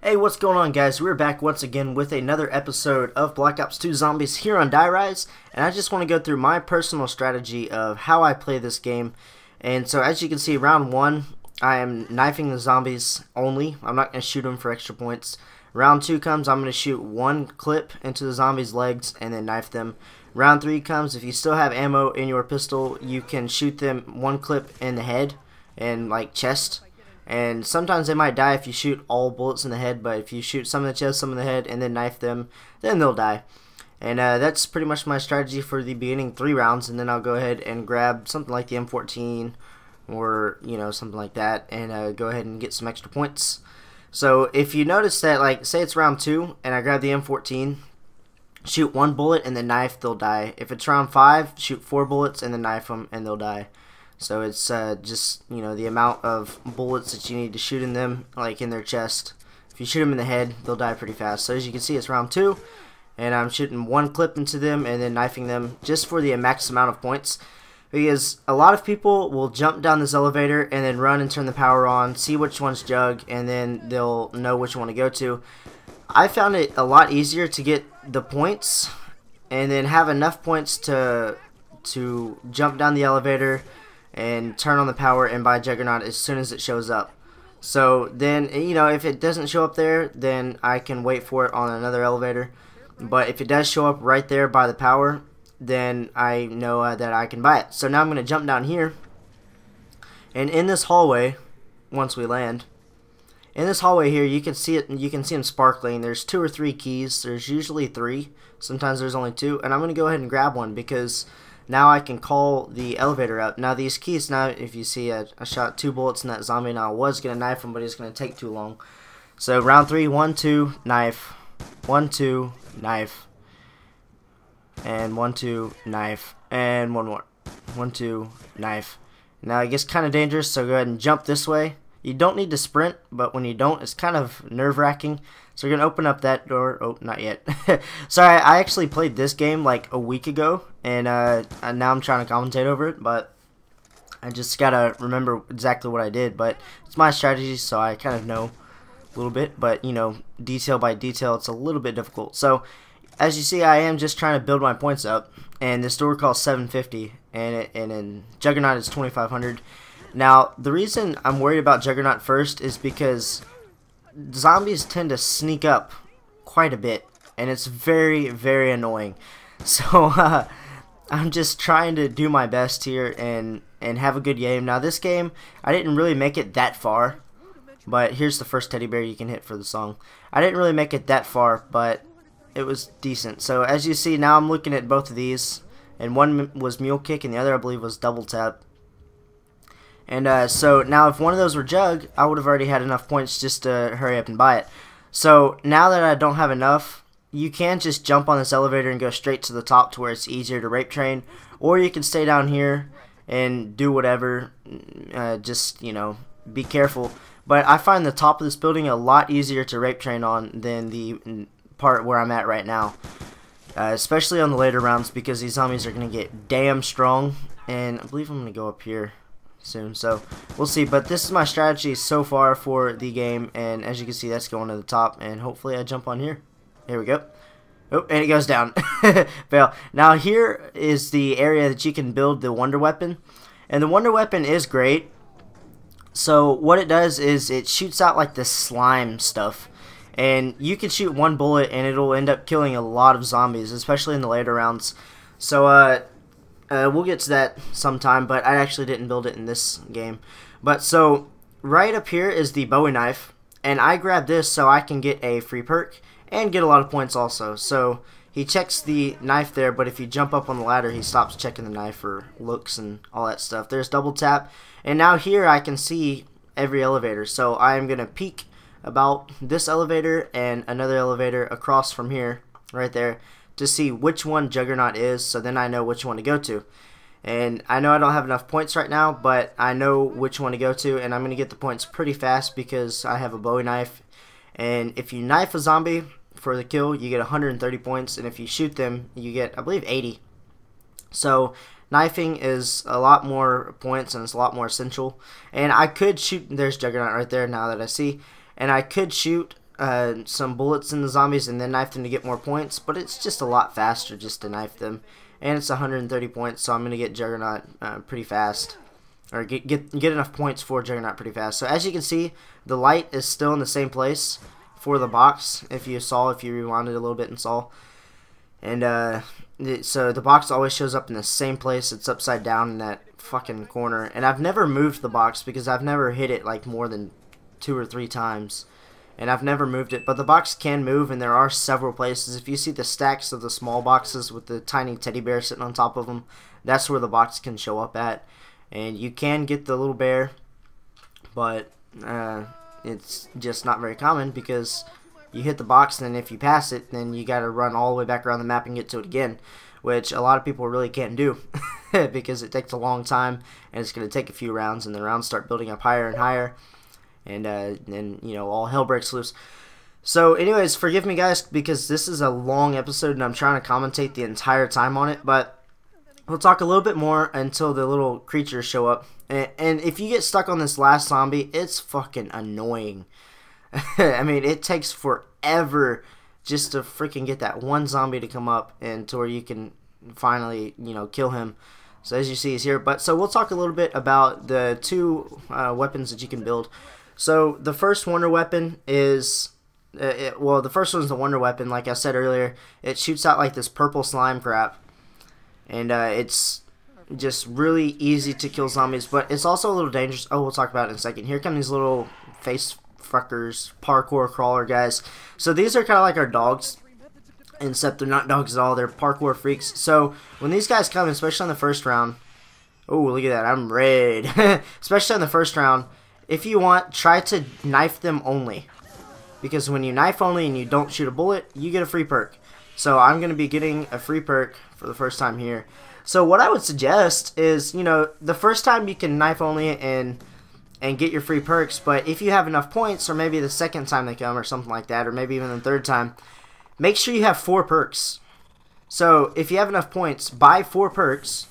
Hey, what's going on, guys? We're back once again with another episode of Black Ops 2 Zombies here on Die Rise, and I just want to go through my personal strategy of how I play this game. And so, as you can see, round 1, I am knifing the zombies only. I'm not going to shoot them for extra points. Round 2 comes, I'm going to shoot one clip into the zombies' legs and then knife them. Round 3 comes, if you still have ammo in your pistol, you can shoot them one clip in the head and like chest. And sometimes they might die if you shoot all bullets in the head, but if you shoot some in the chest, some in the head, and then knife them, then they'll die. And that's pretty much my strategy for the beginning 3 rounds, and then I'll go ahead and grab something like the M14 or, you know, something like that, and go ahead and get some extra points. So if you notice that, like, say it's round 2, and I grab the M14, shoot one bullet and then knife, they'll die. If it's round 5, shoot 4 bullets and then knife them, and they'll die. So it's just, you know, the amount of bullets that you need to shoot in them, like in their chest. If you shoot them in the head, they'll die pretty fast. So as you can see, it's round 2, and I'm shooting one clip into them and then knifing them just for the max amount of points. Because a lot of people will jump down this elevator and then run and turn the power on, see which one's Jug, and then they'll know which one to go to. I found it a lot easier to get the points and then have enough points to jump down the elevator and turn on the power and buy Juggernaut as soon as it shows up. So then, you know, if it doesn't show up there, then I can wait for it on another elevator. But if it does show up right there by the power, then I know that I can buy it. So now I'm going to jump down here, and in this hallway, once we land, in this hallway here, you can see it. You can see them sparkling. There's 2 or 3 keys. There's usually 3. Sometimes there's only 2, and I'm going to go ahead and grab one because now I can call the elevator up. Now these keys, now if you see I shot 2 bullets in that zombie. Now I was going to knife him, but it's going to take too long. So round 3, 1, 2, knife. 1, 2, knife. And 1, 2, knife. And one more. 1, 2, knife. Now it gets kind of dangerous, so go ahead and jump this way. You don't need to sprint, but when you don't, it's kind of nerve-wracking. So we're going to open up that door. Oh, not yet. Sorry, I actually played this game like a week ago, and now I'm trying to commentate over it, but I just got to remember exactly what I did. But it's my strategy, so I kind of know a little bit, but, you know, detail by detail, it's a little bit difficult. So as you see, I am just trying to build my points up, and this door costs 750, and in Juggernaut it's 2500. Now, the reason I'm worried about Juggernaut first is because zombies tend to sneak up quite a bit, and it's very, very annoying. So I'm just trying to do my best here and have a good game. Now, this game, I didn't really make it that far, but here's the first teddy bear you can hit for the song. I didn't really make it that far, but it was decent. So as you see, now I'm looking at both of these, and one was mule kick and the other, I believe, was double tap. And so now if one of those were Jug, I would have already had enough points just to hurry up and buy it. So now that I don't have enough, you can just jump on this elevator and go straight to the top to where it's easier to rape train, or you can stay down here and do whatever, just, you know, be careful. But I find the top of this building a lot easier to rape train on than the part where I'm at right now, especially on the later rounds, because these zombies are going to get damn strong. And I believe I'm going to go up here soon, so we'll see. But this is my strategy so far for the game, and as you can see, that's going to the top, and hopefully I jump on here. Here we go. Oh, and it goes down. Fail. Now here is the area that you can build the wonder weapon, and the wonder weapon is great. So what it does is it shoots out like this slime stuff, and you can shoot one bullet and it'll end up killing a lot of zombies, especially in the later rounds. So we'll get to that sometime, but I actually didn't build it in this game. But so right up here is the Bowie knife, and I grabbed this so I can get a free perk and get a lot of points also. So he checks the knife there, but if you jump up on the ladder, he stops checking the knife for looks and all that stuff. There's double tap, and now here I can see every elevator. So I'm going to peek about this elevator and another elevator across from here, right there, to see which one Juggernaut is, so then I know which one to go to. And I know I don't have enough points right now, but I know which one to go to, and I'm going to get the points pretty fast because I have a Bowie knife. And if you knife a zombie for the kill, you get 130 points, and if you shoot them, you get, I believe, 80. So knifing is a lot more points, and it's a lot more essential. And I could shoot, there's Juggernaut right there now that I see, and I could shoot some bullets in the zombies and then knife them to get more points, but it's just a lot faster just to knife them. And it's 130 points, so I'm going to get Juggernaut pretty fast. Or get enough points for Juggernaut pretty fast. So as you can see, the light is still in the same place for the box, if you rewound it a little bit and saw. And so the box always shows up in the same place. It's upside down in that fucking corner. And I've never moved the box because I've never hit it like more than 2 or 3 times. And I've never moved it, but the box can move, and there are several places. If you see the stacks of the small boxes with the tiny teddy bear sitting on top of them, that's where the box can show up at. And you can get the little bear, but it's just not very common because you hit the box, and then if you pass it, then you got to run all the way back around the map and get to it again, which a lot of people really can't do because it takes a long time, and it's going to take a few rounds, and the rounds start building up higher and higher. And then, you know, all hell breaks loose. So, anyways, forgive me, guys, because this is a long episode, and I'm trying to commentate the entire time on it. But we'll talk a little bit more until the little creatures show up. And if you get stuck on this last zombie, it's fucking annoying. I mean, it takes forever just to freaking get that one zombie to come up and to where you can finally, you know, kill him. So, as you see, he's here. But so we'll talk a little bit about the 2 weapons that you can build. So the first wonder weapon is, well, the first one's the wonder weapon. Like I said earlier, it shoots out like this purple slime crap, and it's just really easy to kill zombies, but it's also a little dangerous. Oh, we'll talk about it in a second. Here come these little face fuckers, parkour crawler guys. So these are kind of like our dogs, except they're not dogs at all. They're parkour freaks. So when these guys come, especially on the first round, oh, look at that, I'm red. Especially on the first round. If you want, try to knife them only. Because when you knife only and you don't shoot a bullet, you get a free perk. So I'm going to be getting a free perk for the first time here. So what I would suggest is, you know, the first time you can knife only and get your free perks. But if you have enough points, or maybe the second time they come or something like that, or maybe even the third time, make sure you have 4 perks. So if you have enough points, buy 4 perks.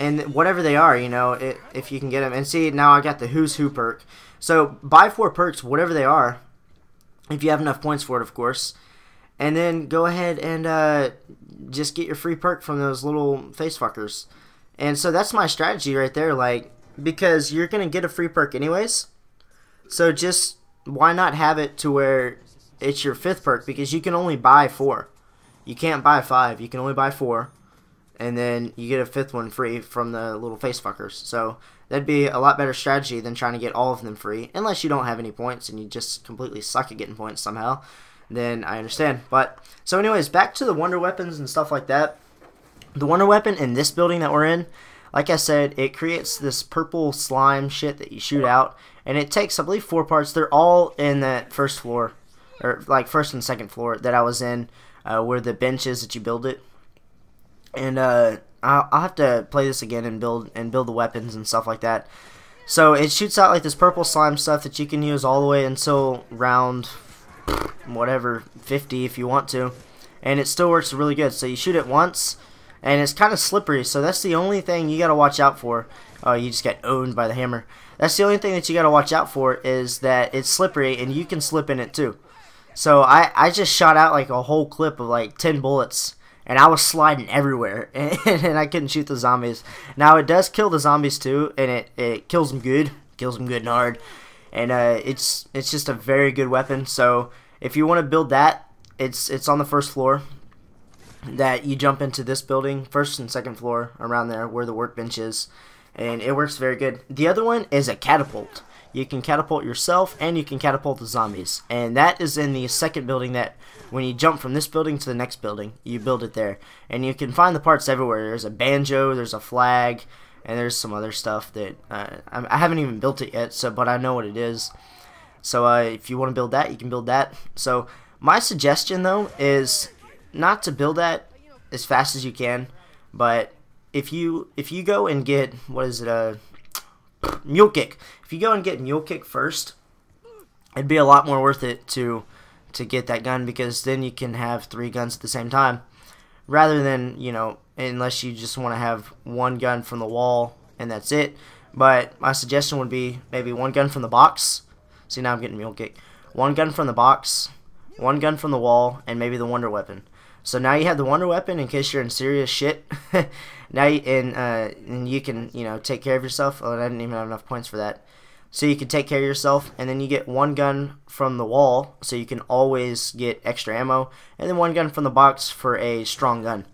And whatever they are, you know, if you can get them. And see, now I got the Who's Who perk. So, buy 4 perks, whatever they are. If you have enough points for it, of course. And then go ahead and just get your free perk from those little face fuckers. And so, that's my strategy right there. Like, because you're going to get a free perk anyways. So, just, why not have it to where it's your 5th perk? Because you can only buy 4. You can't buy 5. You can only buy 4. And then you get a 5th one free from the little face fuckers. So that'd be a lot better strategy than trying to get all of them free. Unless you don't have any points and you just completely suck at getting points somehow. Then I understand. But, so anyways, back to the wonder weapons and stuff like that. The wonder weapon in this building that we're in, like I said, it creates this purple slime shit that you shoot out. And it takes, I believe, 4 parts. They're all in that first floor. Or like first and second floor that I was in. Where the bench is that you build it. And I'll have to play this again and build the weapons and stuff like that. So it shoots out like this purple slime stuff that you can use all the way until round whatever 50 if you want to, and it still works really good. So you shoot it once, and it's kind of slippery. So that's the only thing you gotta watch out for. Oh, you just got owned by the hammer. That's the only thing that you gotta watch out for is that it's slippery and you can slip in it too. So I just shot out like a whole clip of like 10 bullets. And I was sliding everywhere, and I couldn't shoot the zombies. Now, it does kill the zombies, too, and it kills them good. Kills them good and hard. And it's just a very good weapon. So, if you want to build that, it's on the first floor. That you jump into this building, first and second floor, around there, where the workbench is. And it works very good. The other one is a catapult. You can catapult yourself, and you can catapult the zombies. And that is in the second building that, when you jump from this building to the next building, you build it there. And you can find the parts everywhere. There's a banjo, there's a flag, and there's some other stuff that, I haven't even built it yet, but I know what it is. So if you want to build that, you can build that. So my suggestion, though, is not to build that as fast as you can, but if you go and get, what is it, Mule Kick. If you go and get Mule Kick first, it'd be a lot more worth it to get that gun, because then you can have 3 guns at the same time, rather than, you know, unless you just want to have 1 gun from the wall and that's it. But my suggestion would be maybe 1 gun from the box. See, now I'm getting Mule Kick. one gun from the box, one gun from the wall, and maybe the wonder weapon. So now you have the wonder weapon in case you're in serious shit. Now and you can, you know, take care of yourself. Oh, I didn't even have enough points for that. So you can take care of yourself, and then you get one gun from the wall, so you can always get extra ammo, and then one gun from the box for a strong gun.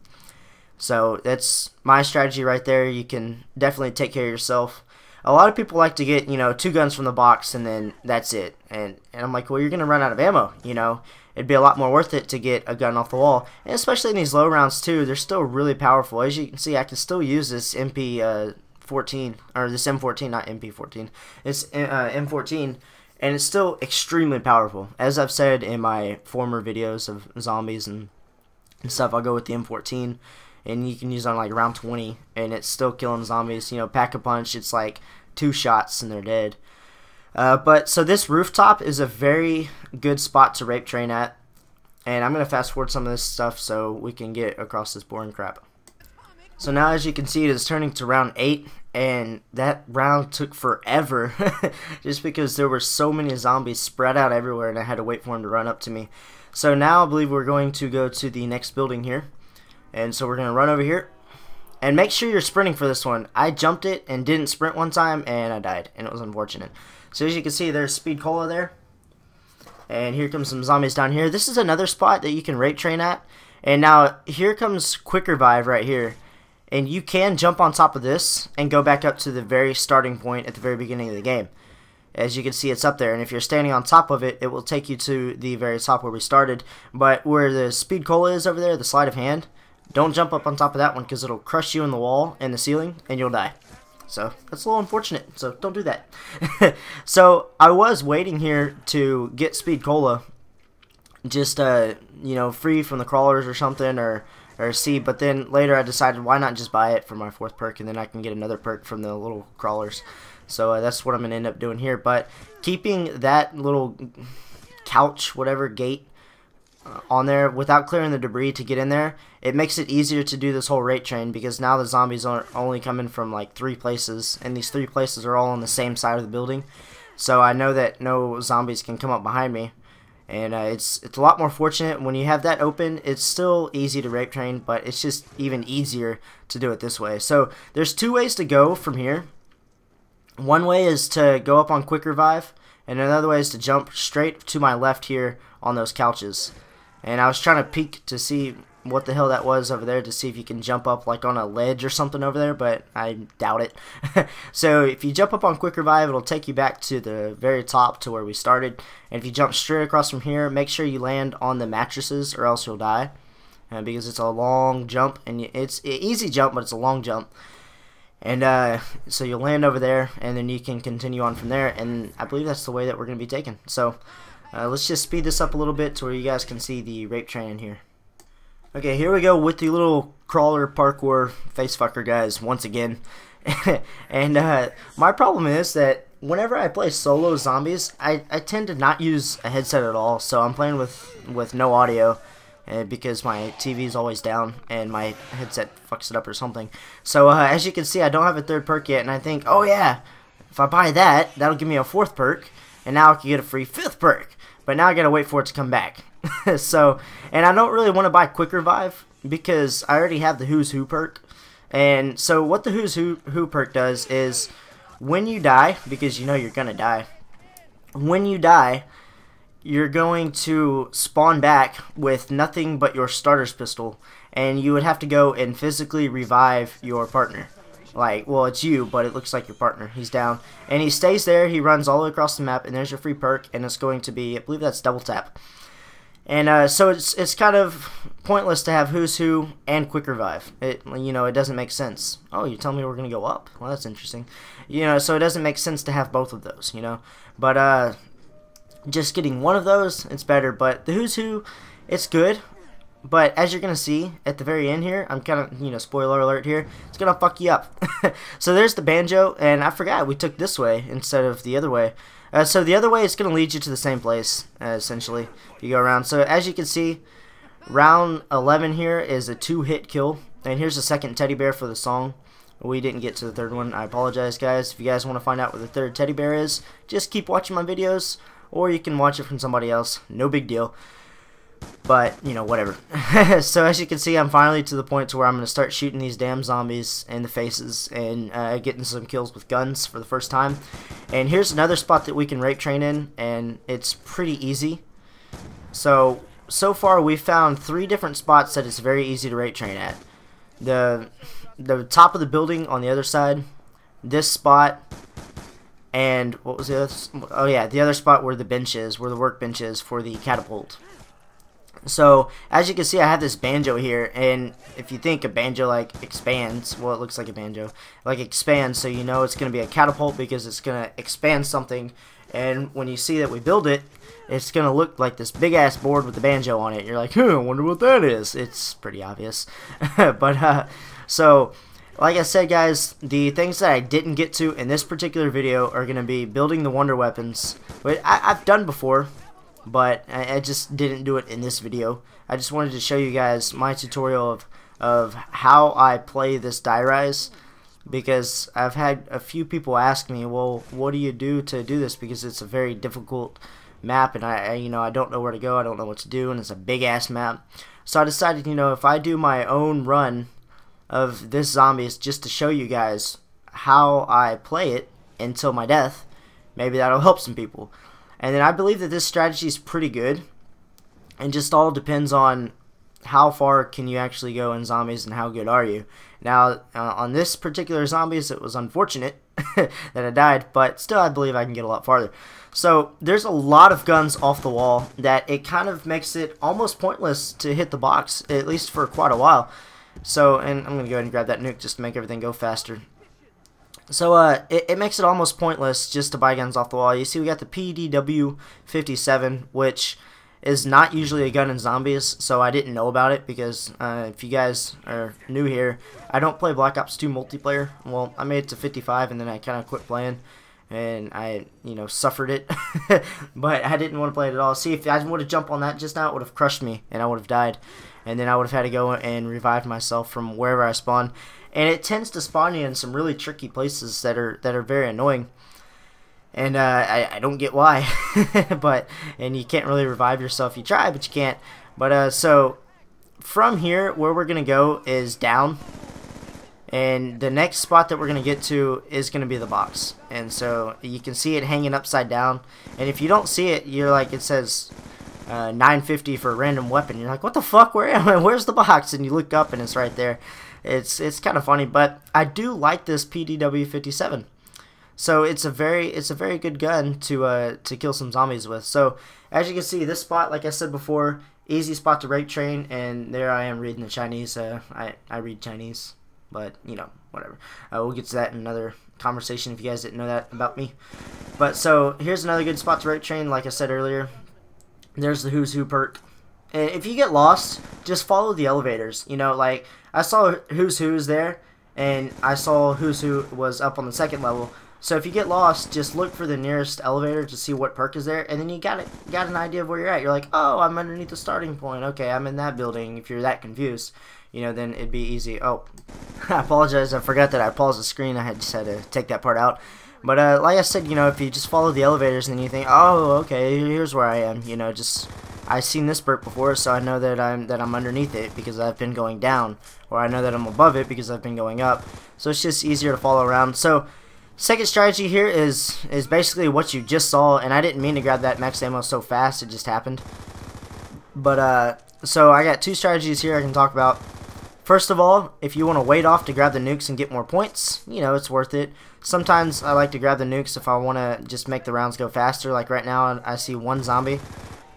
So that's my strategy right there. You can definitely take care of yourself. A lot of people like to get, you know, 2 guns from the box, and then that's it. And I'm like, well, you're going to run out of ammo, you know. It'd be a lot more worth it to get a gun off the wall. And especially in these low rounds, too, they're still really powerful. As you can see, I can still use this MP14, or this M14, not MP14. It's M14, and it's still extremely powerful. As I've said in my former videos of zombies and stuff, I'll go with the M14, and you can use it on like round 20, and it's still killing zombies. You know, Pack-a-Punch, it's like 2 shots and they're dead. So this rooftop is a very good spot to rape train at, and I'm going to fast forward some of this stuff so we can get across this boring crap. So now, as you can see, it is turning to round 8, and that round took forever just because there were so many zombies spread out everywhere, and I had to wait for them to run up to me. So now I believe we're going to go to the next building here, and so we're going to run over here. And make sure you're sprinting for this one. I jumped it and didn't sprint one time, and I died, and it was unfortunate. So as you can see, there's Speed Cola there. And here comes some zombies down here. This is another spot that you can rape train at. And now, here comes Quick Revive right here. And you can jump on top of this and go back up to the very starting point at the very beginning of the game. As you can see, it's up there. And if you're standing on top of it, it will take you to the very top where we started. But where the Speed Cola is over there, the sleight of hand, don't jump up on top of that one because it'll crush you in the wall and the ceiling and you'll die. So that's a little unfortunate, so don't do that. So I was waiting here to get Speed Cola, just you know, free from the crawlers or something, or see. But then later I decided, why not just buy it for my 4th perk, and then I can get another perk from the little crawlers. So that's what I'm gonna end up doing here. But keeping that little couch, whatever, gate on there without clearing the debris to get in there, it makes it easier to do this whole rape train, because now the zombies are only coming from like 3 places, and these 3 places are all on the same side of the building. So I know that no zombies can come up behind me, and it's a lot more fortunate when you have that open. It's still easy to rape train, but it's just even easier to do it this way. So there's 2 ways to go from here. One way is to go up on Quick Revive, and another way is to jump straight to my left here on those couches. And I was trying to peek to see what the hell that was over there, to see if you can jump up like on a ledge or something over there, but I doubt it. So if you jump up on Quick Revive, it'll take you back to the very top to where we started. And if you jump straight across from here, make sure you land on the mattresses or else you'll die. Because it's a long jump, and it's an easy jump, but it's a long jump. And so you'll land over there, and then you can continue on from there, and I believe that's the way that we're going to be taken. So let's just speed this up a little bit to where you guys can see the rape train in here. Okay, here we go with the little crawler parkour facefucker guys once again. And my problem is that whenever I play solo zombies, I tend to not use a headset at all. So I'm playing with no audio because my TV is always down and my headset fucks it up or something. So as you can see, I don't have a 3rd perk yet, and I think, oh yeah, if I buy that, that'll give me a 4th perk, and now I can get a free 5th perk. But now I gotta wait for it to come back. So, and I don't really want to buy Quick Revive because I already have the Who's Who perk. And so what the Who's Who perk does is, when you die, because you know you're gonna die, when you die, you're going to spawn back with nothing but your starter's pistol, and you would have to go and physically revive your partner. Like, well, it's you, but it looks like your partner. He's down, and he stays there. He runs all the way across the map, and there's your free perk, and it's going to be, I believe that's double tap. And so it's kind of pointless to have Who's Who and Quick Revive. It doesn't make sense. Oh, you tell me we're gonna go up? Well, that's interesting. So it doesn't make sense to have both of those. But just getting one of those, it's better. But the Who's Who, it's good. But as you're going to see at the very end here, I'm kind of, spoiler alert here, it's going to fuck you up. So there's the banjo, and I forgot we took this way instead of the other way. So the other way is going to lead you to the same place, essentially, if you go around. So as you can see, round 11 here is a 2-hit kill. And here's the 2nd teddy bear for the song. We didn't get to the 3rd one. I apologize, guys. If you guys want to find out what the 3rd teddy bear is, just keep watching my videos. or you can watch it from somebody else. No big deal. But, you know, whatever. So as you can see, I'm finally to the point to where I'm going to start shooting these damn zombies in the faces and getting some kills with guns for the first time. And here's another spot that we can rape train in, and it's pretty easy. So far we've found 3 different spots that it's very easy to rape train at. The top of the building on the other side, this spot, and what was the other? Oh yeah, the other spot where the bench is, where the workbench is for the catapult. So as you can see, I have this banjo here, and if you think a banjo like expands, well, it looks like a banjo, like expands, so you know it's going to be a catapult because it's going to expand something. And when you see that we build it, it's going to look like this big ass board with the banjo on it. You're like, I wonder what that is. It's pretty obvious. But so like I said, guys, the things that I didn't get to in this particular video are going to be building the wonder weapons, which I've done before, but I just didn't do it in this video. I just wanted to show you guys my tutorial of how I play this die rise, because I've had a few people ask me, well, what do you do to do this, because it's a very difficult map, and I don't know where to go, I don't know what to do, and it's a big ass map. So I decided, you know, if I do my own run of this zombies just to show you guys how I play it until my death, maybe that'll help some people. And then I believe that this strategy is pretty good, and just all depends on how far can you actually go in zombies and how good are you. Now on this particular zombies, it was unfortunate that I died, but still I believe I can get a lot farther. So there's a lot of guns off the wall that it kind of makes it almost pointless to hit the box, at least for quite a while. So, and I'm going to go ahead and grab that nuke just to make everything go faster. So it makes it almost pointless just to buy guns off the wall. You see we got the PDW-57, which is not usually a gun in zombies, so I didn't know about it, because if you guys are new here, I don't play Black Ops 2 multiplayer. Well, I made it to 55 and then I kind of quit playing, and I, you know, suffered it. But I didn't want to play it at all. See, if I would have jumped on that just now, it would have crushed me and I would have died, and then I would have had to go and revive myself from wherever I spawn. And it tends to spawn you in some really tricky places that are very annoying. And I don't get why. And you can't really revive yourself. You try, but you can't. But so from here, where we're gonna go is down, and the next spot that we're gonna get to is gonna be the box. And so you can see it hanging upside down. And if you don't see it, you're like, it says 950 for a random weapon. You're like, what the fuck? Where am I? Where's the box? And you look up and it's right there. It's kind of funny, but I do like this PDW-57. So it's a very good gun to kill some zombies with. So as you can see, this spot, like I said before, easy spot to rape train, and there I am reading the Chinese. I read Chinese, but you know, whatever. We'll get to that in another conversation if you guys didn't know that about me. But so here's another good spot to rape train. Like I said earlier, there's the Who's Who perk. And if you get lost, just follow the elevators. You know, like I saw Who's Who's there, and I saw Who's Who was up on the 2nd level. So if you get lost, just look for the nearest elevator to see what perk is there, and then you got an idea of where you're at. You're like, oh, I'm underneath the starting point. Okay, I'm in that building. If you're that confused, you know, then it'd be easy. Oh, I apologize. I forgot that I paused the screen. I just had to take that part out. But like I said, you know, if you just follow the elevators and you think, oh, okay, here's where I am. You know, just I've seen this perk before, so I know that I'm underneath it because I've been going down, or I know that I'm above it because I've been going up. So it's just easier to follow around. So second strategy here is basically what you just saw, and I didn't mean to grab that max ammo so fast, it just happened. But so I got 2 strategies here I can talk about. First of all, if you want to wait off to grab the nukes and get more points, you know, it's worth it. Sometimes I like to grab the nukes if I want to just make the rounds go faster. Like right now, I see one zombie,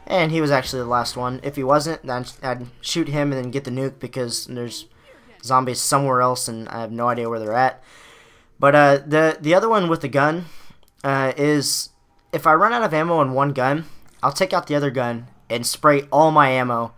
and he was actually the last one. If he wasn't, then I'd shoot him and then get the nuke, because there's zombies somewhere else and I have no idea where they're at. But the other one with the gun is, if I run out of ammo in one gun, I'll take out the other gun and spray all my ammo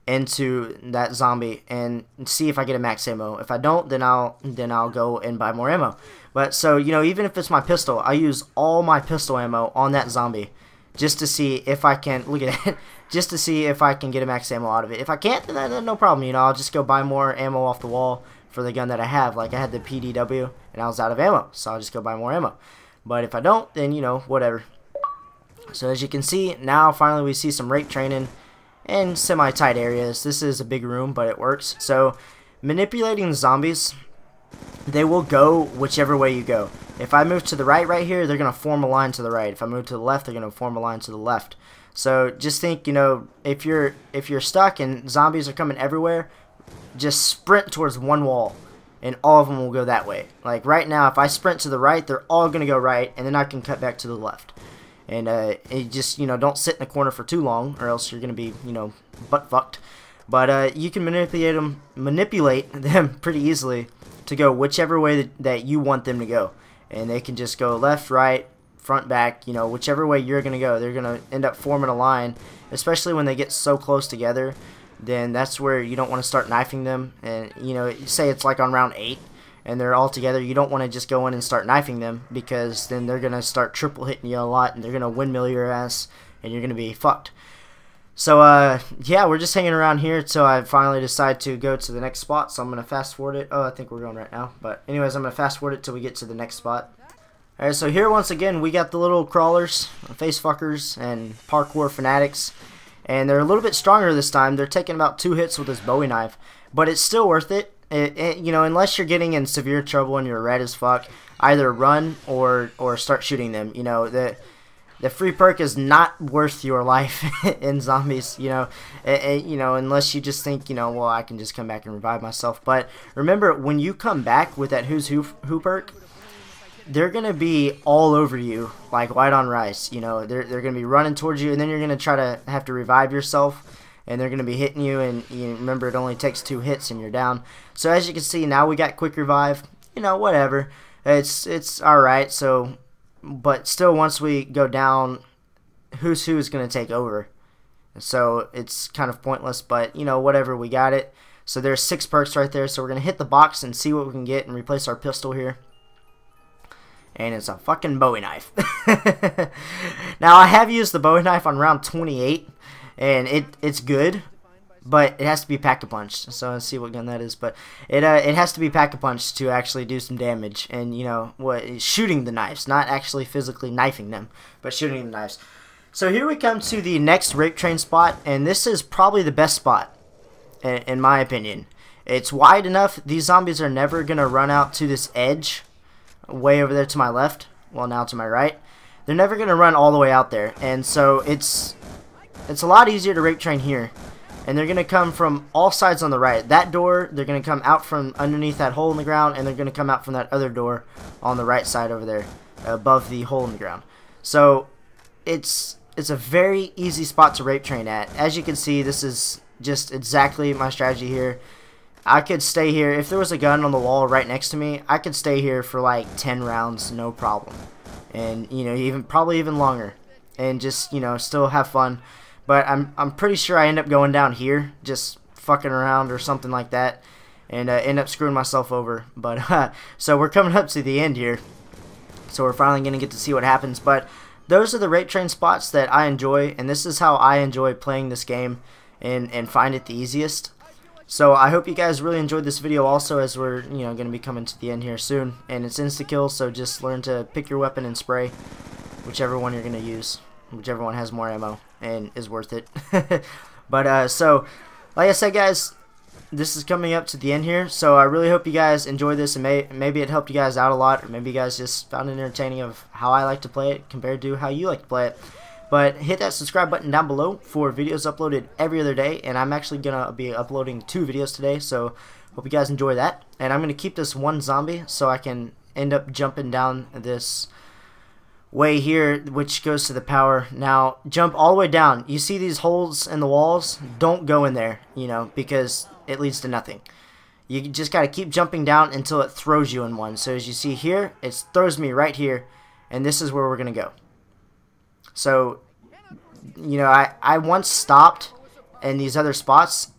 into that zombie and see if I get a max ammo. If I don't, then I'll go and buy more ammo. But so, you know, even if it's my pistol, I use all my pistol ammo on that zombie just to see if I can, look at that, just to see if I can get a max ammo out of it. If I can't, then no problem. You know, I'll just go buy more ammo off the wall for the gun that I have. Like I had the PDW and I was out of ammo, so I'll just go buy more ammo. But if I don't, then, you know, whatever. So as you can see, now finally we see some rape training in semi-tight areas. This is a big room, but it works. So manipulating the zombies, they will go whichever way you go. If I move to the right here, they're going to form a line to the right. If I move to the left, they're going to form a line to the left. So just think, you know, if you're stuck and zombies are coming everywhere, just sprint towards one wall, and all of them will go that way. Like right now, if I sprint to the right, they're all going to go right, and then I can cut back to the left. And it just, you know, don't sit in the corner for too long, or else you're going to be, you know, butt fucked. But you can manipulate them pretty easily to go whichever way that you want them to go. And they can just go left, right, front, back, you know, whichever way you're going to go. They're going to end up forming a line, especially when they get so close together. Then that's where you don't want to start knifing them. And, you know, say it's like on round 8 and they're all together. You don't want to just go in and start knifing them, because then they're going to start triple hitting you a lot, and they're going to windmill your ass, and you're going to be fucked. So, yeah, we're just hanging around here until I finally decide to go to the next spot. So I'm going to fast forward it. Oh, I think we're going right now. But anyways, I'm going to fast forward it till we get to the next spot. Alright, so here once again, we got the little crawlers, face fuckers, and parkour fanatics. And they're a little bit stronger this time. They're taking about 2 hits with this Bowie knife. But it's still worth it. You know, unless you're getting in severe trouble and you're red as fuck, either run or start shooting them. You know, the free perk is not worth your life in zombies, you know, unless you just think, you know, well, I can just come back and revive myself. But remember, when you come back with that Who's Who perk, they're going to be all over you like white on rice. You know, they're going to be running towards you, and then you're going to try to have to revive yourself, and they're going to be hitting you, and you remember, it only takes 2 hits and you're down. So as you can see, now we got quick revive, you know, whatever. It's alright, so, but still, once we go down, Who's Who is going to take over. So it's kind of pointless, but, you know, whatever, we got it. So there's 6 perks right there, so we're going to hit the box and see what we can get and replace our pistol here. And it's a fucking Bowie knife. Now, I have used the Bowie knife on round 28, and it's good, but it has to be pack-a-punch. So let's see what gun that is. But it has to be pack-a-punch to actually do some damage. And, you know, shooting the knives, not actually physically knifing them, but shooting the knives. So here we come to the next rape train spot, and this is probably the best spot, in my opinion. It's wide enough. These zombies are never going to run out to this edge way over there to my left, well, now to my right. They're never going to run all the way out there, and so it's a lot easier to rape train here. And they're going to come from all sides on the right. That door, they're going to come out from underneath that hole in the ground, and they're going to come out from that other door on the right side over there, above the hole in the ground. So it's a very easy spot to rape train at. As you can see, this is just exactly my strategy here. I could stay here. If there was a gun on the wall right next to me, I could stay here for like 10 rounds, no problem. And, you know, probably even longer. And just, you know, still have fun. But I'm pretty sure I end up going down here, just fucking around or something like that, and end up screwing myself over. But so we're coming up to the end here. So we're finally going to get to see what happens. But those are the rape train spots that I enjoy, and this is how I enjoy playing this game and find it the easiest. So I hope you guys really enjoyed this video also, as we're, you know, going to be coming to the end here soon. And it's insta-kill, so just learn to pick your weapon and spray whichever one you're going to use. Whichever one has more ammo and is worth it. But so, like I said, guys, this is coming up to the end here. So I really hope you guys enjoyed this, and maybe it helped you guys out a lot, or maybe you guys just found it entertaining of how I like to play it compared to how you like to play it. But hit that subscribe button down below for videos uploaded every other day, and I'm actually going to be uploading 2 videos today, so hope you guys enjoy that. And I'm going to keep this one zombie so I can end up jumping down this way here, which goes to the power. Now, jump all the way down. You see these holes in the walls? Don't go in there, you know, because it leads to nothing. You just got to keep jumping down until it throws you in one. So as you see here, it throws me right here, and this is where we're going to go. So, you know, I once stopped in these other spots,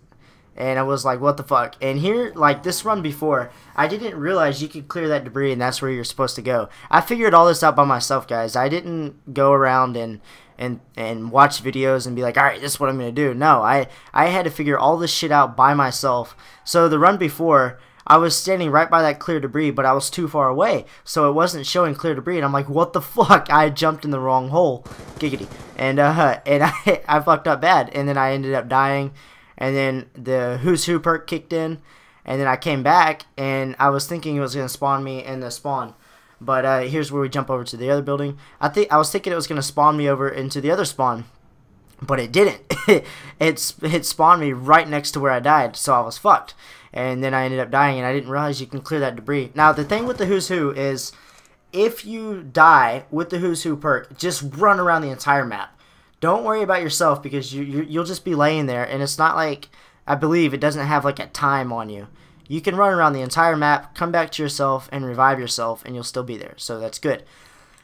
and I was like, what the fuck? And here, like this run before, I didn't realize you could clear that debris and that's where you're supposed to go. I figured all this out by myself, guys. I didn't go around and watch videos and be like, alright, this is what I'm going to do. No, I had to figure all this shit out by myself. So the run before, I was standing right by that clear debris, but I was too far away, so it wasn't showing clear debris, and I'm like, what the fuck? I jumped in the wrong hole. Giggity. And I fucked up bad, and then I ended up dying, and then the Who's Who perk kicked in, and then I came back, and I was thinking it was going to spawn me in the spawn. But here's where we jump over to the other building. I was thinking it was going to spawn me over into the other spawn, but it didn't. it spawned me right next to where I died, so I was fucked. And then I ended up dying, and I didn't realize you can clear that debris. Now, the thing with the Who's Who is, if you die with the Who's Who perk, just run around the entire map. Don't worry about yourself, because you'll just be laying there, and it's not like, I believe, it doesn't have like a time on you. You can run around the entire map, come back to yourself, and revive yourself, and you'll still be there. So that's good.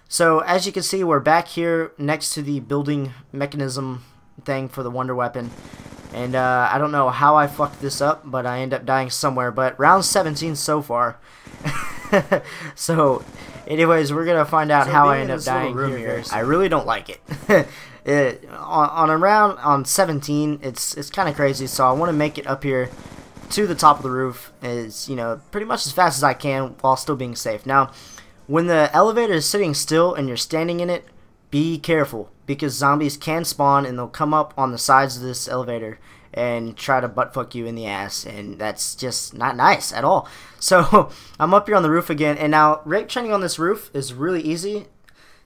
So as you can see, we're back here next to the building mechanism thing for the wonder weapon. And I don't know how I fucked this up, but I end up dying somewhere. But round 17 so far. So anyways, we're going to find out how I end up dying here. I really don't like it. On 17, it's kind of crazy. So I want to make it up here to the top of the roof is, you know, pretty much as fast as I can while still being safe. Now, when the elevator is sitting still and you're standing in it, be careful, because zombies can spawn and they'll come up on the sides of this elevator and try to buttfuck you in the ass, and that's just not nice at all. So I'm up here on the roof again, and now rape training on this roof is really easy.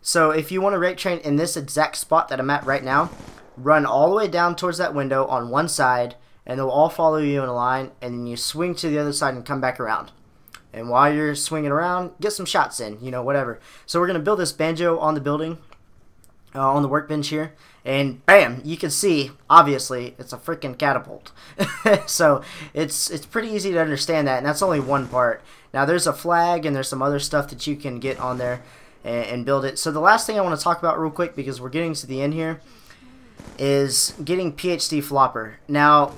So if you want to rape train in this exact spot that I'm at right now, run all the way down towards that window on one side, and they'll all follow you in a line, and then you swing to the other side and come back around. And while you're swinging around, get some shots in, you know, whatever. So we're going to build this banjo on the building, on the workbench here, and bam, you can see, obviously, it's a freaking catapult. So it's pretty easy to understand that, and that's only one part. Now there's a flag, and there's some other stuff that you can get on there and build it. So the last thing I want to talk about real quick, because we're getting to the end here, is getting PhD Flopper. Now,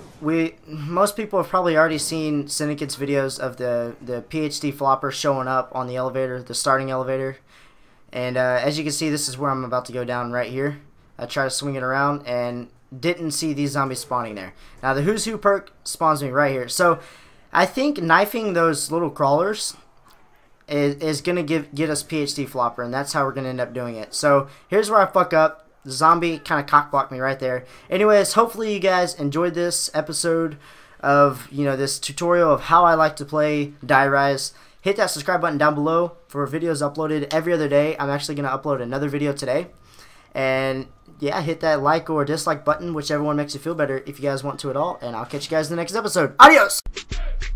most people have probably already seen Syndicate's videos of the PhD Flopper showing up on the elevator, the starting elevator. And as you can see, this is where I'm about to go down right here. I try to swing it around and didn't see these zombies spawning there. Now, the Who's Who perk spawns me right here. So, I think knifing those little crawlers is going to get us PhD Flopper, and that's how we're going to end up doing it. So, here's where I fuck up. The zombie kind of cock-blocked me right there. Anyways, hopefully you guys enjoyed this episode of, you know, this tutorial of how I like to play Die Rise. Hit that subscribe button down below for videos uploaded every other day. I'm actually going to upload another video today. And yeah, hit that like or dislike button, whichever one makes you feel better if you guys want to at all. And I'll catch you guys in the next episode. Adios!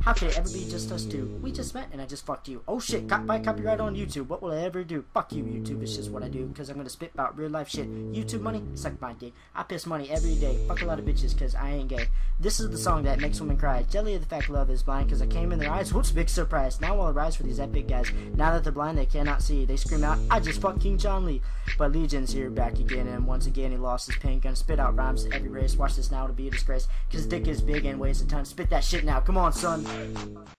How could it ever be just us two? We just met and I just fucked you. Oh shit, by copyright on YouTube. What will I ever do? Fuck you, YouTube. It's just what I do, because I'm gonna spit about real life shit. YouTube money? Suck my dick. I piss money every day. Fuck a lot of bitches, because I ain't gay. This is the song that makes women cry. Jelly of the fact love is blind, because I came in their eyes. Whoops, big surprise. Now I'll rise for these epic guys. Now that they're blind, they cannot see. They scream out, I just fucked King John Lee. But Legion's here back again, and once again he lost his pen. Gonna spit out rhymes to every race. Watch this now, to be a disgrace, because dick is big and weighs a ton. Spit that shit now. Come on, son.